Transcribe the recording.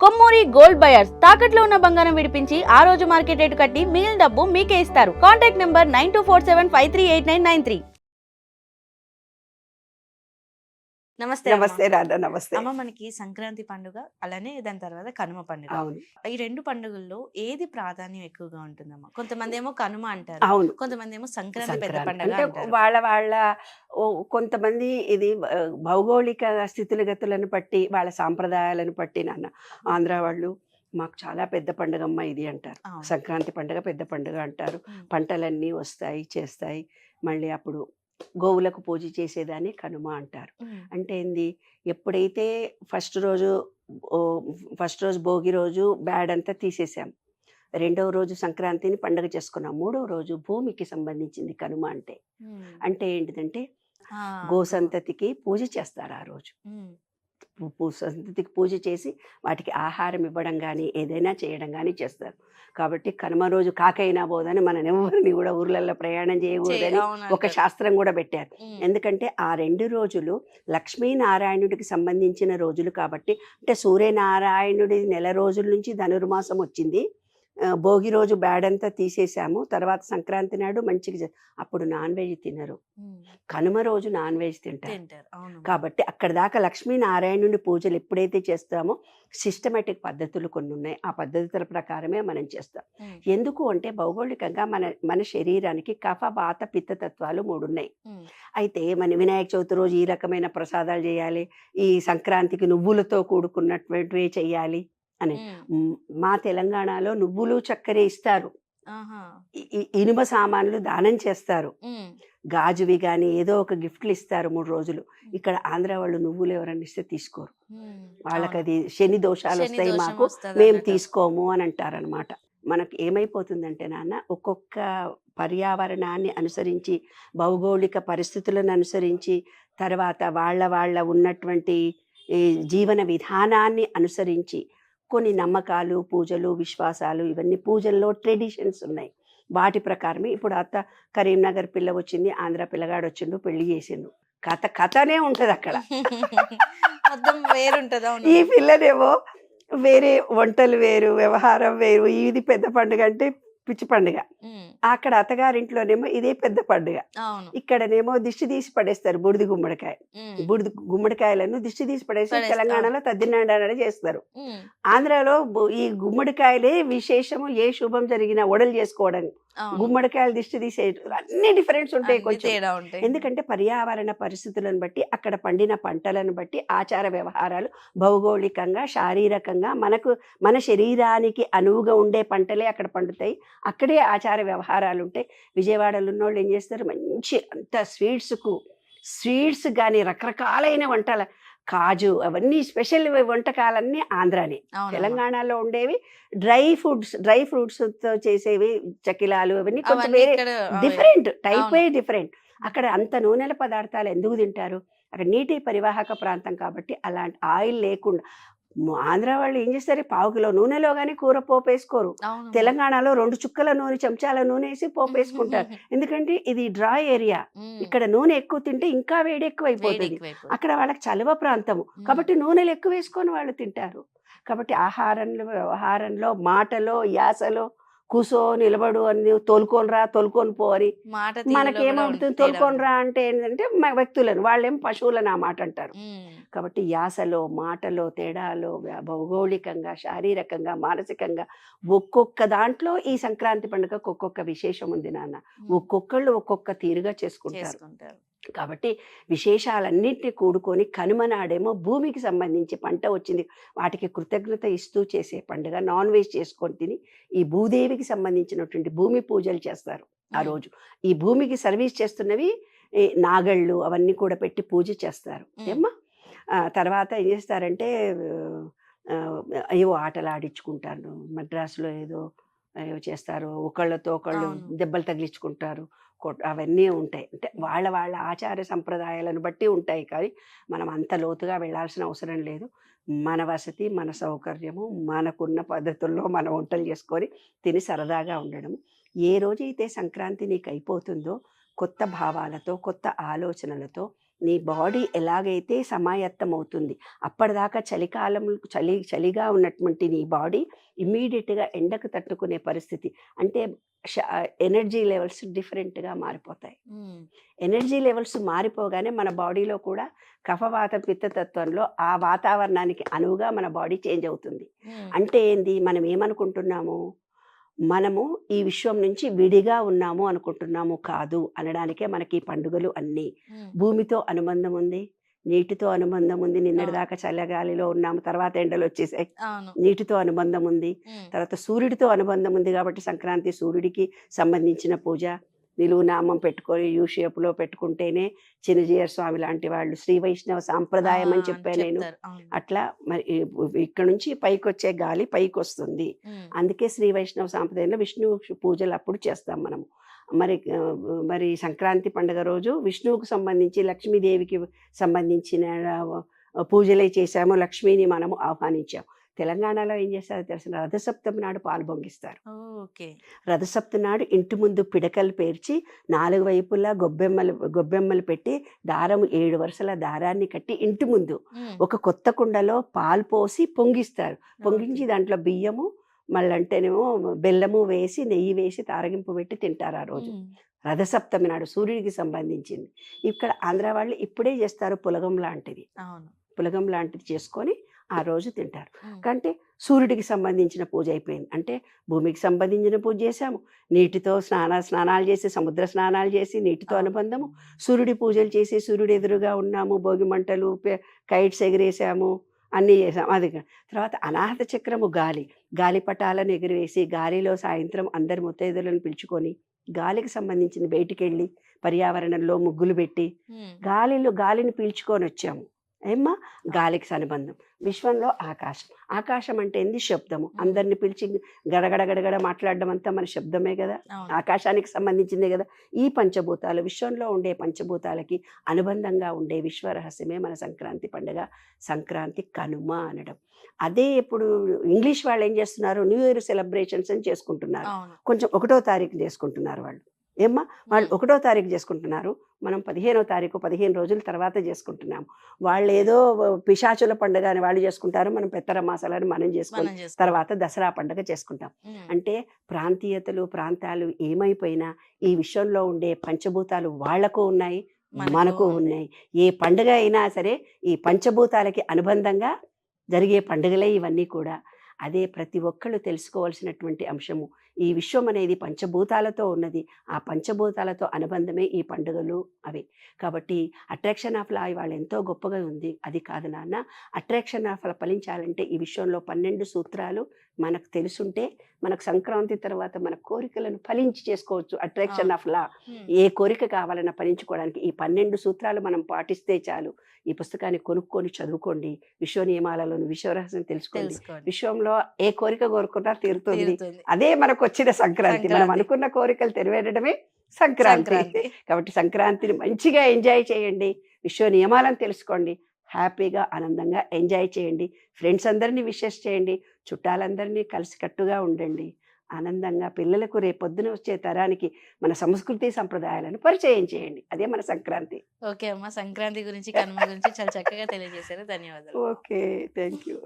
Kommuri gold buyers తాకట్లో ఉన్న బంగారం విడిపించి ఆ రోజు మార్కెట్ రేటు కట్టి మిగిలిన డబ్బు మీకే ఇస్తారు. Contact number 9247538993. నమస్తే నమస్తే రాధా, నమస్తే. అమ్మ. మనకి సంక్రాంతి పండుగ, అలానే దాని తర్వాత కనుమ పండుగ. అవును, ఈ రెండు పండుగల్లో ఏది ప్రాధాన్యం ఎక్కువగా ఉంటుందమ్మా? కొంతమంది ఏమో కనుమ అంటారు, అవును. కొంతమంది ఏమో సంక్రాంతి పెద్ద సంక్రాంతి పండుగ అంటే అంటారు. వాళ్ళ కొంతమంది ఇది భౌగోళిక స్థితిగతులను బట్టి, వాళ్ళ సాంప్రదాయాలను బట్టి నాన్న ఆంధ్ర వాళ్ళు మాకు చాలా పెద్ద పండుగమ్మ ఇది అంటారు. అవును. సంక్రాంతి పండుగ పెద్ద పండుగ అంటారు. ఉమ్. పంటలన్నీ వస్తాయి, చేస్తాయి. మళ్ళీ అప్పుడు గోవులకు పూజ చేసేదాన్ని కనుమ అంటారు. ఉమ్. అంటే ఏంది, ఎప్పుడైతే ఫస్ట్ రోజు ఫస్ట్ రోజు భోగి రోజు బ్యాడ్ అంతా తీసేసాం, రెండవ రోజు సంక్రాంతిని పండుగ చేసుకున్నాం, మూడవ రోజు భూమికి సంబంధించింది కనుమ అంటే. ఉమ్. అంటే ఏంటిదంటే ఆ, గోసంతతికి పూజ చేస్తారు ఆ రోజు. ఉమ్. సంతతికి పూజ చేసి వాటికి ఆహారం ఇవ్వడం కానీ ఏదైనా చేయడం కానీ చేస్తారు. కాబట్టి కనుమ రోజు కాకైనా పోదని మనం ఎవరిని కూడా ఊర్లలో ప్రయాణం చేయకూడదని అవును ఒక అంటారు. శాస్త్రం కూడా పెట్టారు. ఉమ్. ఎందుకంటే ఆ 2 రోజులు లక్ష్మీనారాయణుడికి సంబంధించిన రోజులు కాబట్టి. అంటే సూర్యనారాయణుడి నెల రోజుల నుంచి ధనుర్మాసం వచ్చింది. భోగి రోజు బ్యాడంతా తీసేసాము, తర్వాత సంక్రాంతి నాడు మంచిగా అప్పుడు నాన్ వెజ్ తినరు, ఉమ్. కనుమ రోజు నాన్ వెజ్ తింటారు. తింటారు. అవును. కాబట్టి అక్కడ దాకా లక్ష్మీనారాయణుని పూజలు ఎప్పుడైతే చేస్తామో సిస్టమేటిక్ పద్ధతులు కొన్ని ఉన్నాయి, ఆ పద్ధతుల ప్రకారమే మనం చేస్తాం. ఉమ్. ఎందుకు అంటే భౌగోళికంగా మన శరీరానికి కఫ వాత పిత్త తత్వాలు 3 ఉన్నాయి. ఉమ్. అయితే మన వినాయక చవితి రోజు ఈ రకమైన ప్రసాదాలు చేయాలి, ఈ సంక్రాంతికి నువ్వులతో కూడుకున్నటువంటివి చేయాలి అని. ఉమ్. మా తెలంగాణలో నువ్వులు చక్కెర ఇస్తారు, ఆహా. ఇనుమ సామాన్లు దానం చేస్తారు, ఉమ్. గాజువి కానీ ఏదో ఒక గిఫ్ట్లు ఇస్తారు 3 రోజులు. ఇక్కడ ఆంధ్ర వాళ్ళు నువ్వులు ఎవరన్నా ఇస్తే తీసుకోరు, ఉమ్. వాళ్ళకి అవును. అది శని దోషాలు శని వస్తాయి, దోషం మాకు వస్తది మేము అన్నట్టు. తీసుకోము అని అంటారనమాట. మనకు ఏమైపోతుందంటే నాన్న, ఒక్కొక్క పర్యావరణాన్ని అనుసరించి, భౌగోళిక పరిస్థితులను అనుసరించి, తర్వాత వాళ్ళ ఉన్నటువంటి ఈ జీవన విధానాన్ని అనుసరించి కొన్ని నమ్మకాలు, పూజలు, విశ్వాసాలు, ఇవన్నీ పూజల్లో ట్రెడిషన్స్ ఉన్నాయి. వాటి ప్రకారమే ఇప్పుడు కరీంనగర్ పిల్ల వచ్చింది, ఆంధ్ర పిల్లగాడు వచ్చిండు, పెళ్లి చేసిండు, కథనే ఉంటుంది అక్కడ. మొత్తం వేరుంటది. అవును. ఈ పిల్లనేమో వేరే వంటలు వేరు, వ్యవహారం వేరు. ఇది పెద్ద పండుగ అంటే పిచ్చి పండుగ. ఉమ్. అక్కడ అత్తగారింట్లోనేమో ఇదే పెద్ద పండుగ. అవును. ఇక్కడనేమో దిష్టి తీసి పడేస్తారు, బూడిది గుమ్మడికాయ. ఉమ్. బూడిద గుమ్మడికాయలను దిష్టి తీసి పడేసి పడేస్తారు. తెలంగాణలో తద్దినాడ చేస్తారు. ఉమ్. ఆంధ్రాలో ఈ గుమ్మడికాయలే విశేషము, ఏ శుభం జరిగినా వడలు చేసుకోవడం, అవును. గుమ్మడికాయలు దిష్టి తీసే, అన్ని డిఫరెన్స్ ఉంటాయి అన్ని కొంచెం. తేడా ఉంటాయి. ఎందుకంటే పర్యావరణ పరిస్థితులను బట్టి, అక్కడ పండిన పంటలను బట్టి ఆచార వ్యవహారాలు భౌగోళికంగా, శారీరకంగా మన శరీరానికి అనువుగా ఉండే పంటలే అక్కడ పండుతాయి, అక్కడే ఆచార వ్యవహారాలు ఉంటాయి. విజయవాడలో ఉన్నోళ్ళు ఏం చేస్తారు, మంచి అంత స్వీట్స్ కానీ రకరకాలైన వంటల, కాజు అవన్నీ స్పెషల్ వంటకాలన్నీ ఆంధ్రానే. అవునమ్మా. తెలంగాణలో ఉండేవి డ్రై ఫ్రూట్స్తో చేసేవి, చకిలాలు అవన్నీ కొంచెం అవన్నీ వేరే, ఇక్కడ డిఫరెంట్ టైప్ అవును. డిఫరెంట్. అక్కడ అంత నూనెల పదార్థాలు ఎందుకు తింటారు, అక్కడ నీటి పరివాహక ప్రాంతం కాబట్టి అలాంటి ఆయిల్ లేకుండా. ఆంధ్ర వాళ్ళు ఏం చేస్తారు, పావు కిలో నూనెలో కానీ కూర పోపేసుకోరు. అవును. తెలంగాణలో 2 చుక్కల నూనె, చెంచాల నూనె వేసి పోపేసుకుంటారు. ఎందుకంటే ఇది డ్రై ఏరియా, ఉమ్. ఇక్కడ నూనె ఎక్కువ తింటే ఇంకా వేడి ఎక్కువ వేడి అయిపోతుంది. ఎక్కువైపోతుంది. అక్కడ వాళ్ళకి చలువ ప్రాంతము కాబట్టి నూనెలు ఎక్కువ వేసుకొని వాళ్ళు తింటారు. కాబట్టి ఆహారంలో, వ్యవహారంలో, మాటలో, యాసలో కూసో నిలబడు అని, తోలుకొని పో అని. మాట తీరులో కూడా మనకేమవుతుంది, తేడా తోలుకొని ఉంటుంది. రా అంటే ఏంటంటే వ్యక్తులను, వాళ్ళేం పశువులను ఆ మాట అంటారు. ఉమ్. కాబట్టి యాసలో, మాటలో తేడాలో, భౌగోళికంగా, శారీరకంగా, మానసికంగా ఒక్కొక్క దాంట్లో ఈ సంక్రాంతి పండుగకు ఒక్కొక్క విశేషం ఉంది నాన్న. ఒక్కొక్కళ్ళు ఒక్కొక్క తీరుగా చేసుకుంటారు. కాబట్టి విశేషాలన్నింటినీ కూడుకొని కనుమ నాడేమో భూమికి సంబంధించి పంట వచ్చింది, వాటికి కృతజ్ఞత ఇస్తూ చేసే పండుగ. నాన్ వెజ్ చేసుకొని తిని ఈ భూదేవికి సంబంధించినటువంటి భూమి పూజలు చేస్తారు ఆ రోజు. ఈ భూమికి సర్వీస్ చేస్తున్నవి ఈ నాగళ్ళు అవన్నీ కూడా పెట్టి పూజ చేస్తారు ఏమ్మా. తర్వాత ఏం చేస్తారంటే ఏవో ఆటలు ఆడించుకుంటారు, మద్రాసులో ఏదో చేస్తారు, ఒకళ్ళతో ఒకళ్ళు అవును. దెబ్బలు తగిలించుకుంటారు, అవన్నీ ఉంటాయి. అంటే వాళ్ళ ఆచార సంప్రదాయాలను బట్టి ఉంటాయి, కానీ మనం అంత లోతుగా వెళ్ళాల్సిన అవసరం లేదు. మన వసతి, మన సౌకర్యము, మనకున్న పద్ధతుల్లో మనం వంటలు చేసుకొని తిని సరదాగా ఉండడం. ఏ రోజైతే సంక్రాంతి నీకు అయిపోతుందో కొత్త భావాలతో, కొత్త ఆలోచనలతో నీ బాడీ ఎలాగైతే సమాయత్తం అవుతుంది, అప్పటిదాకా చలిగా ఉన్నటువంటి నీ బాడీ ఇమ్మీడియట్గా ఎండకు తట్టుకునే పరిస్థితి, అంటే ఎనర్జీ లెవెల్స్ డిఫరెంట్గా మారిపోతాయి. ఎనర్జీ లెవెల్స్ మారిపోగానే మన బాడీలో కూడా కఫవాత పిత్తతత్వంలో ఆ వాతావరణానికి అనువుగా మన బాడీ చేంజ్ అవుతుంది. అంటే ఏంది, మనం ఏమనుకుంటున్నాము, మనము ఈ విశ్వం నుంచి విడిగా ఉన్నాము అనుకుంటున్నాము. కాదు అనడానికే మనకి ఈ పండుగలు అన్నీ. భూమితో అనుబంధం ఉంది, నీటితో అనుబంధం ఉంది. నిన్నటిదాకా చల్లగాలిలో ఉన్నాము, తర్వాత ఎండలు వచ్చేసాయి. నీటితో అనుబంధం ఉంది, తర్వాత సూర్యుడితో అనుబంధం ఉంది. కాబట్టి సంక్రాంతి సూర్యుడికి సంబంధించిన పూజ. నిలువు నామం పెట్టుకొని యూ షేప్లో పెట్టుకుంటేనే చిన్నజీయర్ స్వామి లాంటి వాళ్ళు శ్రీ వైష్ణవ సాంప్రదాయం అని చెప్పాను నేను. అట్లా మరి ఇక్కడ నుంచి పైకి వచ్చే గాలి పైకి వస్తుంది. అందుకే శ్రీ వైష్ణవ సాంప్రదాయంలో విష్ణు పూజలు అప్పుడు చేస్తాం మనము. మరి సంక్రాంతి పండుగ రోజు విష్ణువుకు సంబంధించి లక్ష్మీదేవికి సంబంధించిన పూజలే చేశాము. లక్ష్మిని మనము ఆహ్వానించాము. తెలంగాణలో ఏం చేస్తారో తెలిసిన రథసప్తమి నాడు పాలు పొంగిస్తారు. రథసప్తమి నాడు ఇంటి ముందు పిడకలు పేర్చి 4 వైపులా గొబ్బెమ్మలు పెట్టి దారం 7 వరుసల దారాన్ని కట్టి ఇంటి ముందు ఒక కొత్త కుండలో పాలు పోసి పొంగిస్తారు. పొంగించి దాంట్లో బియ్యము మళ్ళంటేనేమో బెల్లము వేసి నెయ్యి వేసి తారగింపు పెట్టి తింటారు ఆ రోజు. రథసప్తమి నాడు సూర్యుడికి సంబంధించింది. ఇక్కడ ఆంధ్ర వాళ్ళు ఇప్పుడే చేస్తారు పులగం లాంటిది చేసుకొని ఆ రోజు తింటారు. అంటే సూర్యుడికి సంబంధించిన పూజ అయిపోయింది. అంటే భూమికి సంబంధించిన పూజ చేశాము, నీటితో స్నానాలు చేసి, సముద్ర స్నానాలు చేసి, నీటితో అనుబంధము, సూర్యుడి పూజలు చేసి, సూర్యుడు ఎదురుగా ఉన్నాము, భోగి మంటలు, కైట్స్ ఎగిరేసాము, అన్నీ చేసాము. అది తర్వాత అనాహత చక్రము గాలిపటాలను ఎగిరివేసి, గాలిలో సాయంత్రం అందరి ముత్తైదులను పిలుచుకొని గాలికి సంబంధించింది బయటికి వెళ్ళి పర్యావరణంలో ముగ్గులు పెట్టి గాలిని పీల్చుకొని వచ్చాము. ఏమ్మా, గాలికి అనుబంధం. విశ్వంలో ఆకాశం అంటే ఏంది, శబ్దము. అందరిని పిలిచి గడగడ మాట్లాడడం అంతా మన శబ్దమే కదా, ఆకాశానికి సంబంధించిందే కదా. ఈ పంచభూతాలు, విశ్వంలో ఉండే పంచభూతాలకి అనుబంధంగా ఉండే విశ్వరహస్యమే మన సంక్రాంతి పండుగ. సంక్రాంతి కనుమ అనడం. అదే ఇప్పుడు ఇంగ్లీష్ వాళ్ళు ఏం చేస్తున్నారు, న్యూ ఇయర్ సెలబ్రేషన్స్ అని చేసుకుంటున్నారు. కొంచెం 1వ తారీఖు చేసుకుంటున్నారు వాళ్ళు. ఏమ్మా, వాళ్ళు 1వ తారీఖు చేసుకుంటున్నారు, మనం 15వ తారీఖు 15 రోజుల తర్వాత చేసుకుంటున్నాము. వాళ్ళు ఏదో పిశాచుల పండుగ అని వాళ్ళు చేసుకుంటారు, మనం పెత్తర మాసాలని మనం చేసుకుంటాం, తర్వాత దసరా పండుగ చేసుకుంటాం. అంటే ప్రాంతాలు ఏమైపోయినా ఈ విశ్వంలో ఉండే పంచభూతాలు వాళ్లకు ఉన్నాయి, మనకు ఉన్నాయి. ఏ పండుగ అయినా సరే ఈ పంచభూతాలకి అనుబంధంగా జరిగే పండుగలే ఇవన్నీ కూడా. అదే ప్రతి ఒక్కళ్ళు తెలుసుకోవాల్సినటువంటి అంశము. ఈ విశ్వం అనేది పంచభూతాలతో ఉన్నది, ఆ పంచభూతాలతో అనుబంధమే ఈ పండుగలు అవి. కాబట్టి అట్రాక్షన్ ఆఫ్ లా వాళ్ళు ఎంతో గొప్పగా ఉంది. అది కాదు నాన్న, అట్రాక్షన్ ఆఫ్ లా ఫలించాలంటే ఈ విశ్వంలో 12 సూత్రాలు మనకు తెలుసుంటే మనకు సంక్రాంతి తర్వాత మన కోరికలను ఫలించి చేసుకోవచ్చు. అట్రాక్షన్ ఆఫ్ లా, ఏ కోరిక కావాలన్నా ఫలించుకోవడానికి ఈ 12 సూత్రాలు మనం పాటిస్తే చాలు. ఈ పుస్తకాన్ని కొనుక్కొని చదువుకోండి, విశ్వ నియమాలలోని విశ్వరహస్యం తెలుసుకోండి. విశ్వంలో ఏ కోరిక కోరుకున్నా తీరుతుంది. అదే మనకు వచ్చిన సంక్రాంతి. మనం అనుకున్న కోరికలు నెరవేరడమే సంక్రాంతి. కాబట్టి సంక్రాంతిని మంచిగా ఎంజాయ్ చేయండి, విశ్వ నియమాలను తెలుసుకోండి, హ్యాపీగా ఆనందంగా ఎంజాయ్ చేయండి. ఫ్రెండ్స్ అందరినీ విషెస్ చేయండి, చుట్టాలందరినీ కలిసికట్టుగా ఉండండి. ఆనందంగా పిల్లలకు రేపొద్దున వచ్చే తరానికి మన సంస్కృతి సంప్రదాయాలను పరిచయం చేయండి. అదే మన సంక్రాంతి. ఓకే అమ్మ, సంక్రాంతి గురించి, కనుమ గురించి చాలా చక్కగా తెలియజేశారు. ధన్యవాదాలు. Okay, thank you.